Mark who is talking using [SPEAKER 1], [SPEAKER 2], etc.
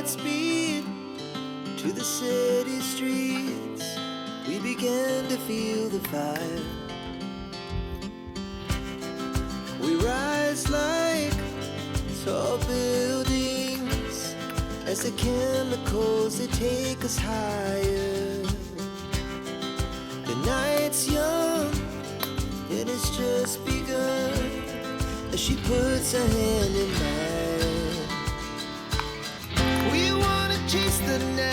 [SPEAKER 1] speed to the city streets. We began to feel the fire. We rise like tall buildings as the chemicals they take us higher. The night's young, it has just begun as she puts her hand in mine. We wanna chase the night